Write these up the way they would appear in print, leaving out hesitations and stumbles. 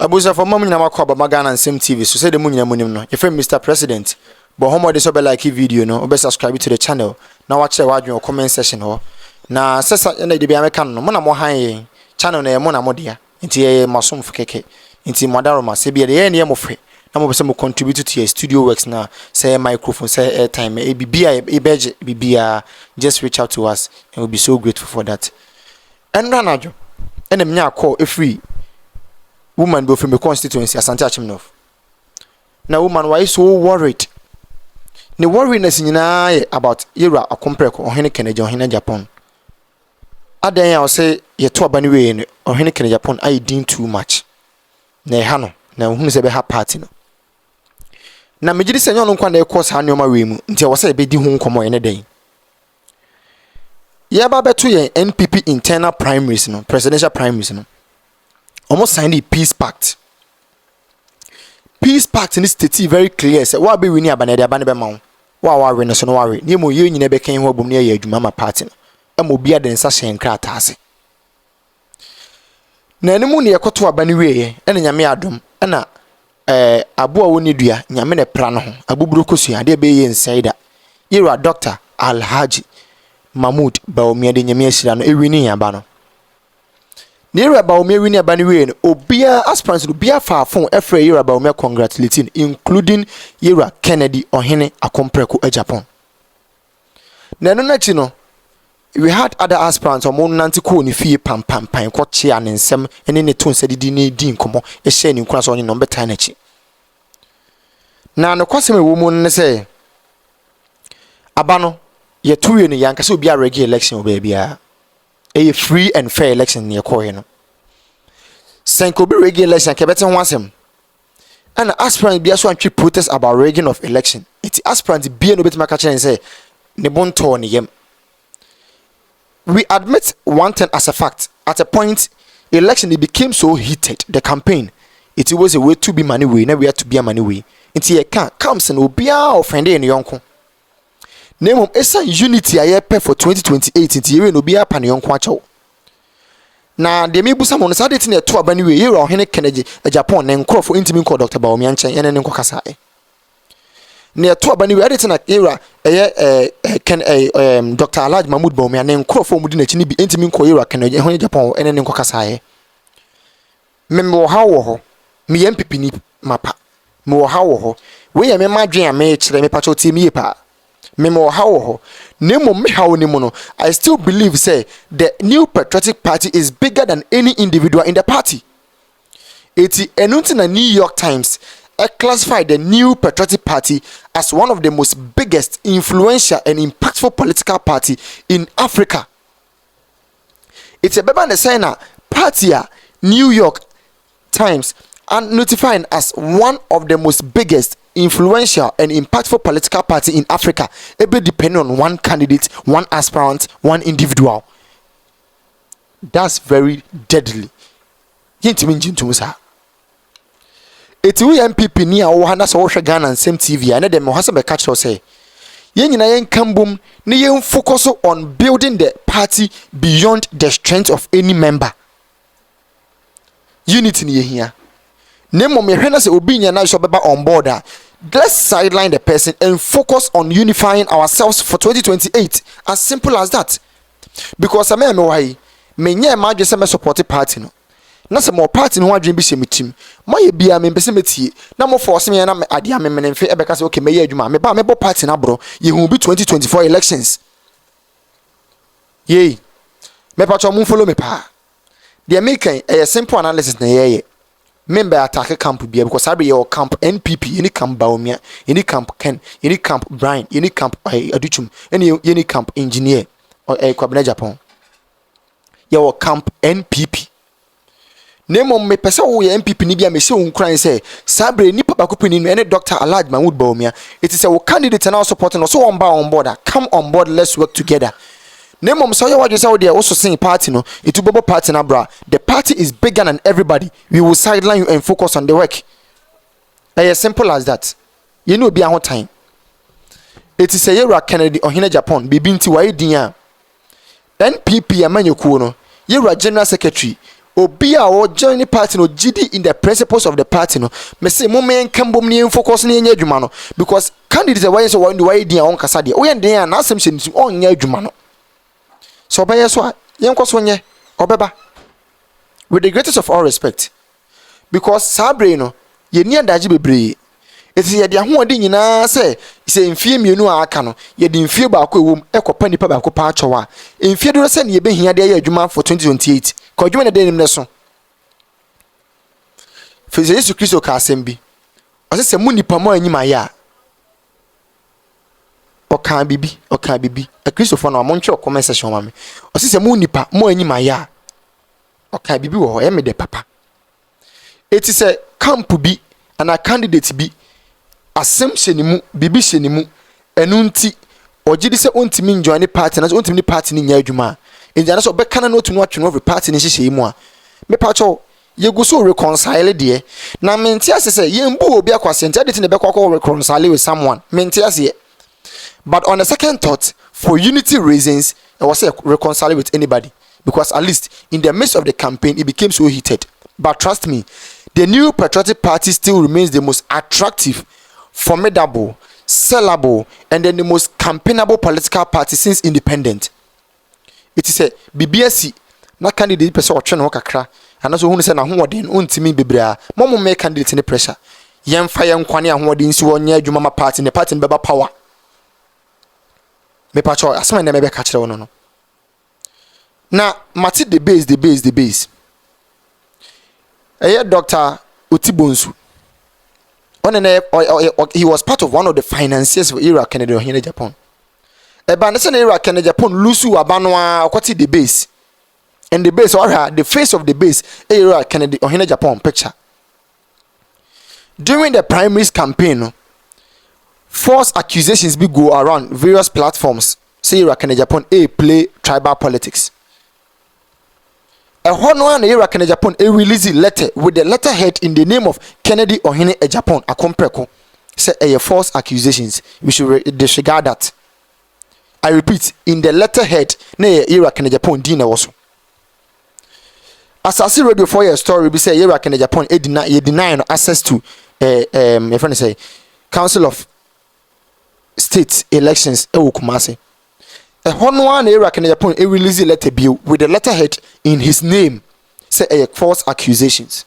Abusa for mom nyama kwa ba Ghana Nsem TV so say the munya munim no. Your friend Mr. President. But homo de so be like video no, obe subscribe to the channel. Na watch the wadwen comment section ho. Na sesa na de bia meka no, mo na mo han channel na mo na mo dia. Nti masom fukeke. Nti modaroma se bia de ye mo fe. Na mo be se mo contribute to your studio works na say microphone, say airtime, bibia just reach out to us and we'll be so grateful for that. And ranajo. And them call a free woman go from the constituency Asante Achimnof. Now woman why so worried? The worriness in about Ira a compreko or Hene Kennedy or Hene Japan. Aden I'll say ye to abaniwe or Hene Kennedy Japan I did too much. Ne hano na who is a beha party no. Na me gidi senyo no kwa na course ha nyoma we mu nti wo say be di hu nkomo ene den. Ya ba beto ye NPP internal primaries no presidential primaries no. Almost signed the peace pact. Peace pact in this state very clear say wa be wini abana de abana be ma wa we no so no wa we ni mo ye nyina be kan ho bom ne ye adwuma ma party no e mo bia de nsa hyen krata ase na ene mu ne yekoto abana we ye ene nyame adom na abo a woni dua nyame ne pra no ho abuburo kosua de be ye insider Ira Dr. Alhaji Mahmoud Bawumia de nyame asira no ewini aba no Ira Bawumia wini aba ni we no obia aspirants no bia fa fon efra Ira Bawumia congratulating including Ira Kennedy Ohene Akompreko Japan na no nachi no we had other aspirants omo nanti ko ni fie pam ko chia ne nsem ene ne ton sadidi ne di nkomo e hye ni nkura so onye no beta na chi na no kwasem ewo mu ne se abano ye tuwe no yanka se obi a regular election oba bia a free and fair election ne ko he no senko bi regular election ke bete ho asem and aspirant bia so antwe protest about rigging of election it aspirant bia no betima ka chen say ne bonto ne yem. We admit one thing as a fact. At a point, election it became so heated. The campaign, it was a way to be money way. Now we had to be a money way. Until a can comes and will be our offended in yonko. Name of Esa Unity I pay for 2028. Until you will be up and yonko. Now they may be someone decided in a tour by new year or Hene Kennedy, a Japan, and call for intimate call Dr. Bawumia and then Kokasai. Near to abani we editing at Era Dr. Alhaji Mahmoud Bawumia na nkro fo mudi na chi ni bi ntimi nko Era Kennedy ho Japan ene ne nkokasa ye me wo ha wo ho me NPP ni mapa me wo ha wo ho we ye me madwen a me kire me pacho ti me pa me wo ha wo ho ne mo me ha wo ni mo no I still believe say the new patriotic party is bigger than any individual in the party. Eti enunti na New York Times classified the new patriotic party as one of the most biggest, influential and impactful political party in Africa. It's a beba na party New York Times and notifying as one of the most biggest, influential and impactful political party in Africa. It be depending on one candidate, one aspirant, one individual. That's very deadly. Eti we NPP ni a wo ha na so wo hwe Ghana Nsem TV and dem ho ha se be catch say ye nyina yen kambum ni yen focus on building the party beyond the strength of any member. Unity ni ye hia nemo me hwe na se obi nya na so beba on board let's sideline the person and focus on unifying ourselves for 2028. As simple as that. Because me why me nya ma dwe se me support party no na se mo party no adwen bi hyemetim moye bia me pese metie na mo force me na ade amemene mfe ebeka se okay me ye adwuma me ba me bo party na bro ye hu bi 2024 elections ye me pa cho mo follow me pa de make a simple analysis na ye member attack camp bia because I be your camp NPP any camp Bawumia any camp Ken any camp Brian any camp Aduchum any camp engineer or Kwabena Japan your camp NPP. Nemo me pesa wo ye NPP ni bia me se unkran say sabre ni papa kopini no ene Dr. Alhaji Mahmoud Bawumia it is a candidate now supporting us so on board come on board let's work together. Nemo so you what you say we also sing party no it will be party na bra the party is bigger than everybody we will sideline you and focus on the work. As simple as that. You know be a time. It is a Ira Kennedy Ohene Japan bibi nti wa edin a NPP amanyokuo no Ira General Secretary obi a o join the party no gidi in the principles of the party no me say mo men kan bom ni focus na nya adwuma no because candidates wey so wan do why dia on kasa de we den na asem hye on nya adwuma no so obeye so yen kwaso nye obeba with the greatest of all respect because sabre no ye ni adaje bebre eti ye de ahoɔden nyinaa sɛ mfie mienu a aka no ye de mfie baako ewom ekopa nipa baako pa atwowa mfie do sɛ ne ye behia de ye adwuma for 2028 ka adwuma ne de nim ne so feze Yesu Kristo ka asɛm bi ɔsɛ sɛ mu nipa mo anyima ya ɔka bibi a Kristofo na mo ntwe comment section ma me ɔsɛ sɛ mu nipa mo anyima ya ɔka bibi wɔ hɔ ɛme de papa eti sɛ camp bi ana candidate bi asem hyenimu bibi hyenimu enu nti ogidi se ontimi njoin party na ontimi ni party ni nya adwuma enja na so be kana no tunu atwe no every party ni hyehye mu a me pa cho yegu so reconcile de na menti ase yembu obi akwase nti adete ne be kwakọ reconcile with someone menti ase but on the second thought for unity reasons I was reconcile with anybody because at least in the midst of the campaign it became so heated but trust me the new patriotic party still remains the most attractive, formidable, sellable, and then the most campaignable political party since independent. It is a BBSC, not candidate person or channel kakra, and also who say na who den untimi bibra. Momo make candidate any pressure. Yem fire nkwane ahwo den si wonye adwuma party, the party beba power. Me pacho asema na me be ka kire wono no. Na mati the base. Dr. Utibonsu. He was part of one of the financiers of Iraq Kennedy in Japan. Ebanese Iraq Kennedy Japan lusu abanwa kwati the base. And the base or the face of the base Iraq Kennedy in Japan picture. During the primaries campaign, false accusations be go around various platforms. Say Iraq Kennedy Japan play tribal politics. A one Iraq Kennedy Japan release a letter with the letterhead in the name of Kennedy Ohene Japan a compreko say a false accusations. We should disregard that. I repeat, in the letterhead na Iraq Kennedy Japan dina also. As I see radio for your story, we say Iraq Kennedy Japan deny access to my friend say Council of State elections Kumasi. A one Iraq Kennedy Japan release a letter bill with the letterhead in his name say a false accusations.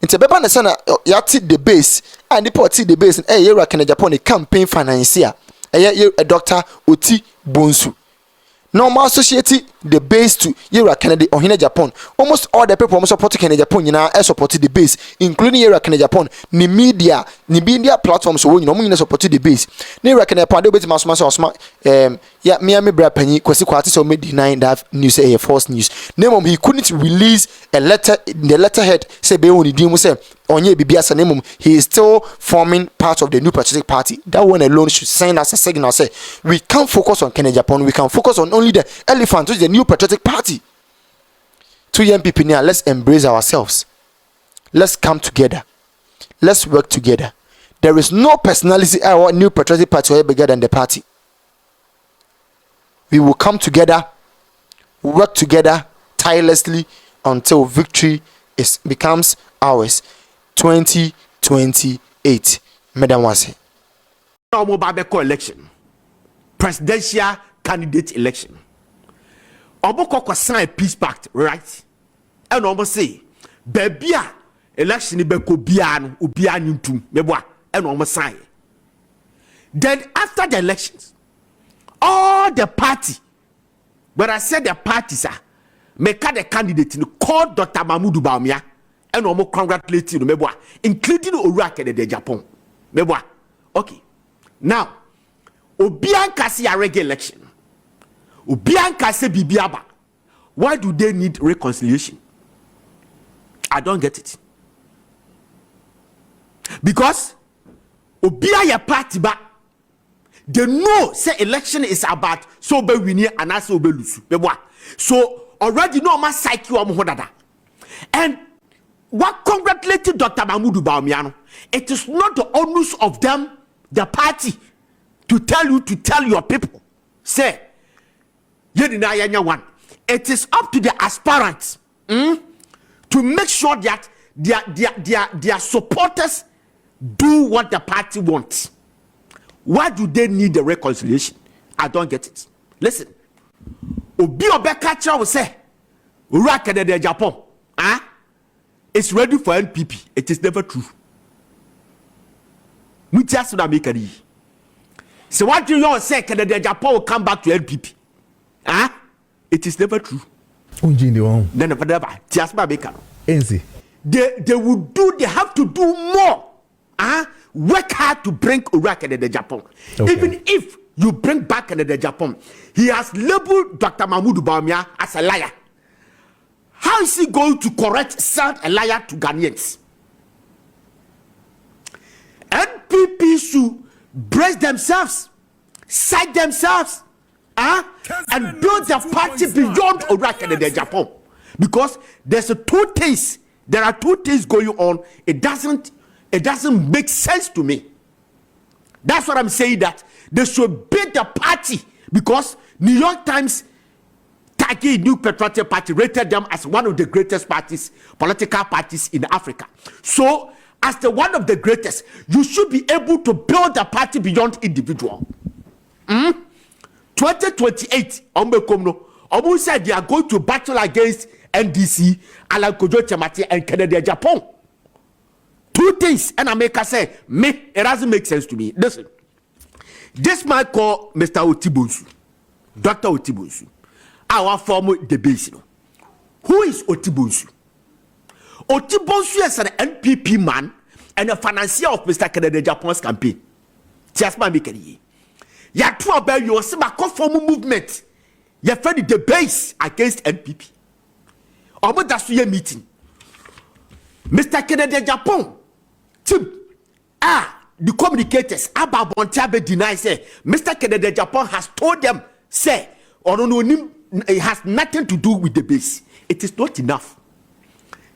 Into beba na sana yati the base and the party the base and Iraq Kennedy Japan a campaign financier a Dr. Oti Bonsu. Normal associated the base to Iraq Kennedy Ohene Japan. Almost all the people who support Kennedy Japan support the base, including Iraq Kennedy Japan. Ni media platforms so you know support the base. Ni Iraq Kennedy Japan they bet masma yeah me bra panyi kwesi kwati so me deny that news a false news. Name he couldn't release a letter the letterhead say be oni dim say onye bibia sa name he is still forming part of the new patriotic party. That one alone should send us a signal say we can't focus on Kennedy Japan, we can focus on only the elephant, which is the new patriotic party. To NPP now, let's embrace ourselves. Let's come together. Let's work together. There is no personality our new patriotic party will be bigger than the party. We will come together, work together tirelessly until victory becomes ours. 2028. Madam Wase. Election. Presidential candidate election. Oboko sign peace pact, right? And almost say, Bebia election beko biano ubianu tum meboa and almost sign. Then after the elections, all the party, but I said the parties are make the candidate called Dr. Mahmoud Baumia and almost congratulate you meboa, including Urake de Japan. Meboa. Okay. Now, Obianka see a regular election. Obianka say bibiaba. Why do they need reconciliation? I don't get it. Because Obiya party ba they know say election is about so be winning and also be lose. So already no man psyche or hodada. And what congratulated Dr. Mahmoud Baumia, it is not the onus of them, the party, to tell your people, say, one. It is up to the aspirants to make sure that their supporters do what the party wants. Why do they need the reconciliation? I don't get it. Listen, Obi Obekacha will say, Urakede de Japan, it's ready for NPP. It is never true. We just want to make it. So what do you say? Canada Japan will come back to NPP? It is never true. Then never. Just my maker. They will do. They have to do more. Work hard to bring Iraq and the Japan. Okay. Even if you bring back Canada Japan, he has labeled Dr. Mahmoud Bawumia as a liar. How is he going to correct such a liar to Ghanaians? NPP should brace themselves, cite themselves, and build their party beyond Iraq and the Japan. Because there are two things going on. It doesn't make sense to me. That's what I'm saying, that they should build the party, because New York Times New Patriotic Party rated them as one of the greatest political parties in Africa. So, as the one of the greatest, you should be able to build a party beyond individual. 2028, Omu said they are going to battle against NDC, Alan Kojo Chamati, and Canada Japan. Two things, and America say, it doesn't make sense to me. Listen, this man called Mr. Otibonsu, Dr. Otibonsu, our former debate. Who is Otibonsu? Otibonsu is an NPP man and a financier of Mr. Canada Japan's campaign. Just my making. Ya two about you see my former movement. You find the base against NPP. Omo dasuye meeting. Mr. Canada Japan team the communicators about Bontiabe deny say Mr. Canada Japan has told them say it has nothing to do with the base. It is not enough.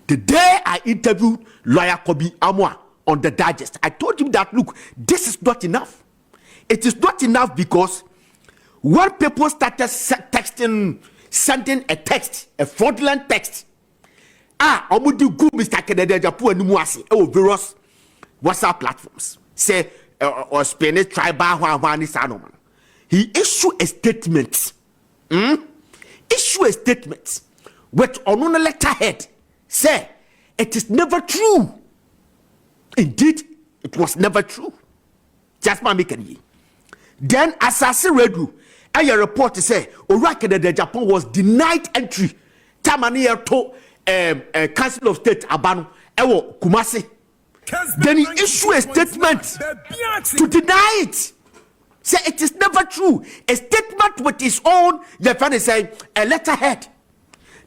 The day I interviewed lawyer Kobi Amwa on the digest, I told him that look, this is not enough. It is not enough because when people started sending a text, a fraudulent text, Omudi go Mr. Canada Japan and Muasi, various WhatsApp platforms, say or Spanish tribal he issued a statement. Issue a statement which on a letterhead say it is never true. Indeed, it was never true. Just my making. Then Assassin Redu, a report to say Orakede de Japan was denied entry. Tamani to Council of State Abano Ewo Kumasi. Then he issued a statement to deny it. Say it is never true. A statement with his own, your friend is saying, a letterhead.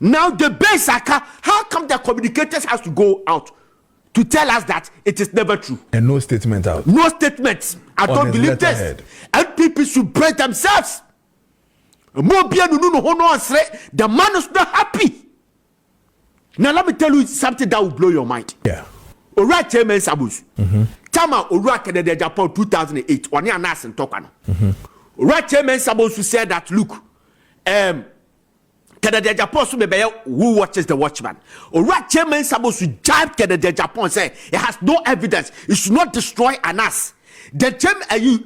Now the base, how come the communicators has to go out to tell us that it is never true? And no statement out. No statements. I don't believe this. And people should brace themselves. The man is not happy. Now let me tell you something that will blow your mind. Yeah. Alright, Chairman Sabus. Tama Ura Canada Japan 2008. One year Nas and Tokano. Alright, Chairman Sabus said that look, Canada Japan so maybe who watches the Watchman. Alright, Chairman Sabus jibe Canada Japan say it has no evidence. It should not destroy Anas. The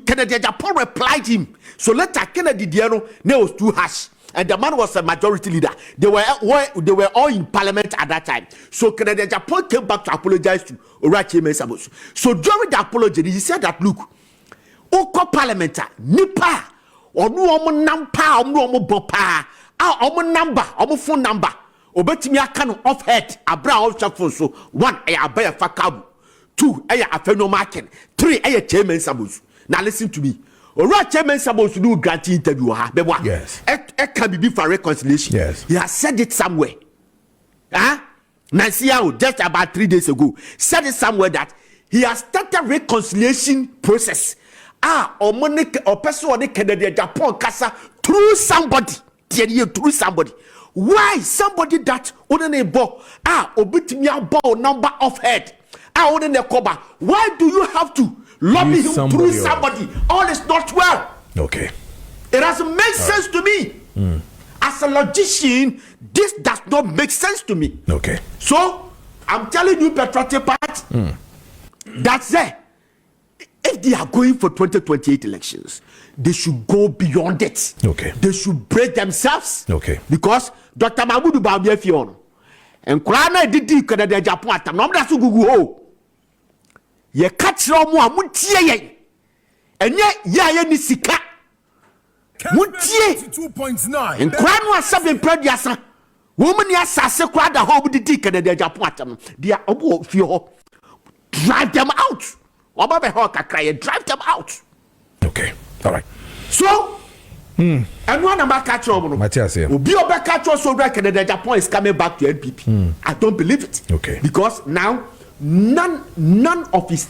Canada Japan replied him. So later Kennedy Diano was too harsh. And the man was a majority leader. They were all in parliament at that time. So Canada Japan came back to apologize to Orache Mensabos. So during the apology, he said that look, Oko parliament, nipa, or no nampa, or no bopa, our number, our phone number, Obetimia can off head, a brown phone. So 1, a bear fakabu, 2, a phenomarken, 3, a chairman sabus. Now listen to me. Alright, Chairman supposed to do a grant interview. Yes. It can be for reconciliation. Yes. He has said it somewhere. Nancy, just about 3 days ago, said it somewhere that he has started reconciliation process. Or person on the Canada Japan casa through somebody. Through somebody. Why somebody that wouldn't bo obitimia bo number of head? Why do you have to lobby him through somebody? All is not well. Okay. It doesn't make sense to me. as a logician, this does not make sense to me. Okay. So I'm telling you, Patriotic Party, that's it. If they are going for 2028 elections, they should go beyond it. Okay. They should break themselves. Okay. Because Dr. Mahmoud Bawumia Fiono and Krana did Canada Japan at Namda Sugu. Ye catch Romo Mutie and yet Yaya Nisika Mutie 2.9 and Krana Sabin Pradiasa. Woman Yasa cried the whole with the Canada Japan. They are about Fio. Drive them out. Drive them out. Okay. All right. So, and one about catch Matthias here. Be a back catch so Canada Japan is coming back to NPP. I don't believe it. Okay. Because now none of his